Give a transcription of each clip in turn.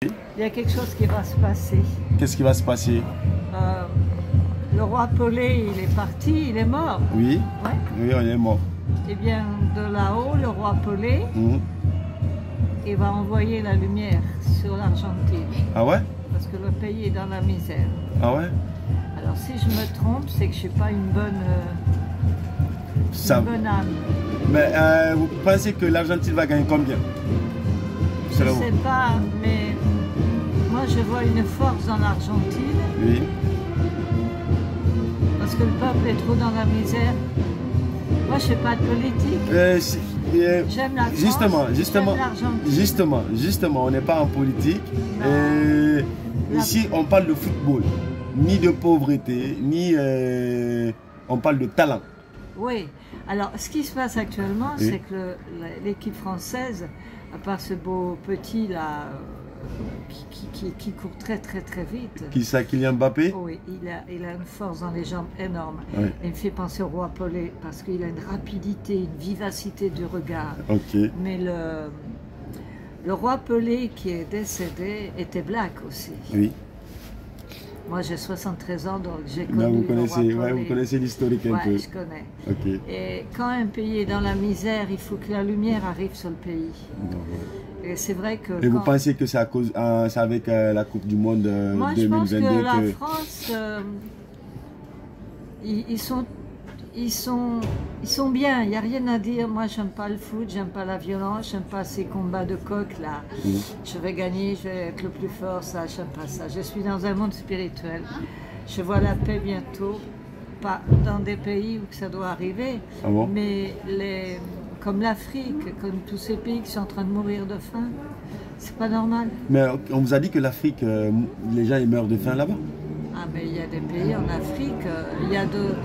Il y a quelque chose qui va se passer. Qu'est-ce qui va se passer? Le roi Pelé, il est parti, il est mort. Oui, Ouais. oui, on est mort. Eh bien, de là-haut, le roi Pelé, il va envoyer la lumière sur l'Argentine. Ah ouais? Parce que le pays est dans la misère. Ah ouais? Alors, si je me trompe, c'est que je ne suis pas une bonne âme. Mais vous pensez que l'Argentine va gagner combien? Je ne sais pas, mais moi, je vois une force dans l'Argentine. Oui. Parce que le peuple est trop dans la misère. Moi, je ne fais pas de politique. J'aime la France, Justement, on n'est pas en politique. Ici, on parle de football, ni de pauvreté, ni on parle de talent. Oui. Alors, ce qui se passe actuellement, Oui. c'est que l'équipe française, à part ce beau petit là, qui court très vite. Qui ça, Kylian Mbappé? Oui, il a une force dans les jambes énorme. Oui. Il me fait penser au roi Pelé parce qu'il a une rapidité, une vivacité du regard. Ok. Mais le roi Pelé qui est décédé était black aussi. Oui. Moi j'ai 73 ans donc j'ai Là, connu vous connaissez, le roi Pelé. vous connaissez l'historique un Ouais, peu. je connais. Ok. Et quand un pays est dans la misère, il faut que la lumière arrive sur le pays. Et c'est vrai que... Et vous pensez que c'est à cause, c'est avec la Coupe du Monde moi, 2022 je pense que la France, ils sont bien, il n'y a rien à dire. Moi, j'aime pas le foot, j'aime pas la violence, j'aime pas ces combats de coq là. Je vais gagner, je vais être le plus fort, ça, j'aime pas ça. Je suis dans un monde spirituel. Je vois la paix bientôt, pas dans des pays où ça doit arriver, Ah bon? mais comme l'Afrique, comme tous ces pays qui sont en train de mourir de faim, c'est pas normal. Mais on vous a dit que l'Afrique, les gens ils meurent de faim là-bas? Ah ben il y a des pays en Afrique, il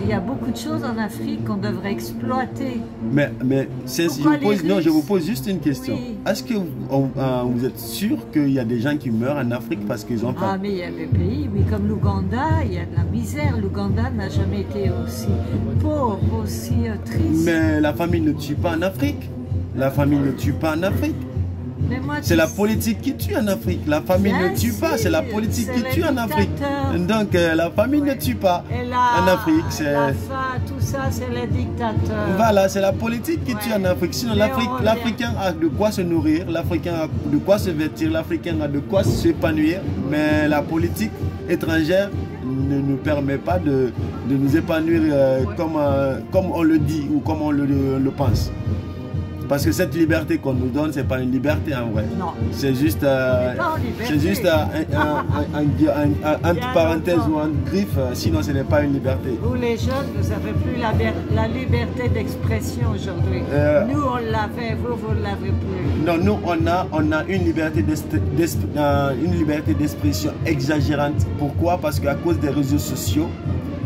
y a beaucoup de choses en Afrique qu'on devrait exploiter. Mais je vous pose juste une question. Oui. Est-ce que vous êtes sûr qu'il y a des gens qui meurent en Afrique parce qu'ils ont faim? Ah mais il y a des pays, oui, comme l'Ouganda, il y a de la misère. L'Ouganda n'a jamais été aussi pauvre, aussi triste. Mais la famine ne tue pas en Afrique. La famine ne tue pas en Afrique. C'est la politique qui tue en Afrique. La famine ne tue pas, c'est la politique qui tue en Afrique. Donc la famine ne tue pas en Afrique. La faim, tout ça, c'est les dictateurs. Voilà, c'est la politique qui tue en Afrique. Sinon, l'Africain a de quoi se nourrir, l'Africain a de quoi se vêtir, l'Africain a de quoi s'épanouir. Mais la politique étrangère ne nous permet pas de nous épanouir comme on le dit ou comme on le pense. Parce que cette liberté qu'on nous donne, c'est pas une liberté en vrai. Non. C'est juste, entre parenthèses ou entre griffes, sinon ce n'est pas une liberté. Vous les jeunes, vous n'avez plus la liberté d'expression aujourd'hui. Nous on l'avait, vous ne l'avez plus. Non, nous on a une liberté d'expression exagérante. Pourquoi? Parce qu'à cause des réseaux sociaux,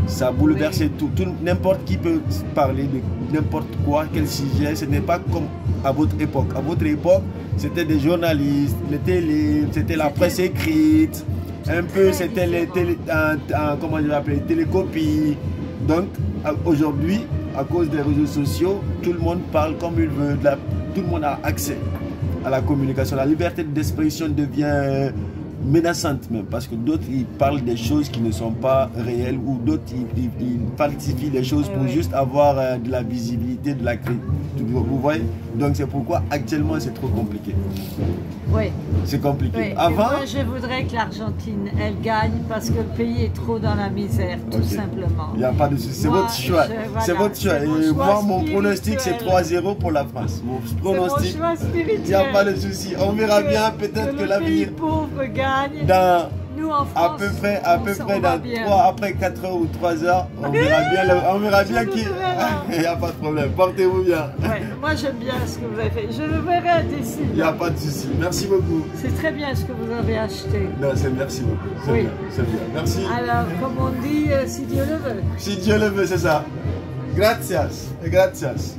ça a bouleversé tout. N'importe qui peut parler de n'importe quoi, quel sujet. Ce n'est pas comme à votre époque. À votre époque, c'était des journalistes, les télés, c'était la presse écrite. Un peu, c'était les comment je l'appelle, télécopies. Donc, aujourd'hui, à cause des réseaux sociaux, tout le monde parle comme il veut. Tout le monde a accès à la communication. La liberté d'expression devient menaçante même, parce que d'autres ils parlent des choses qui ne sont pas réelles ou d'autres ils falsifient les choses pour juste avoir de la visibilité, de la crédibilité. Vous voyez? Donc c'est pourquoi actuellement c'est trop compliqué. Oui. C'est compliqué. Oui. Avant, moi je voudrais que l'Argentine elle gagne parce que le pays est trop dans la misère, tout simplement. Il n'y a pas de souci, c'est votre choix. C'est votre choix. Et moi mon pronostic c'est 3-0 pour la France. Mon pronostic, il n'y a pas de souci. On verra bien, peut-être que l'avenir dans nous, en France, à peu près dans 3, après 4 heures ou 3 heures, on verra bien qui. Il n'y a pas de problème, portez-vous bien. Ouais, moi j'aime bien ce que vous avez fait, je le verrai d'ici. Il n'y a pas de souci, merci beaucoup. C'est très bien ce que vous avez acheté. Non, merci beaucoup, oui. C'est bien, merci. Alors, comme on dit, si Dieu le veut. Si Dieu le veut, c'est ça. Gracias, gracias.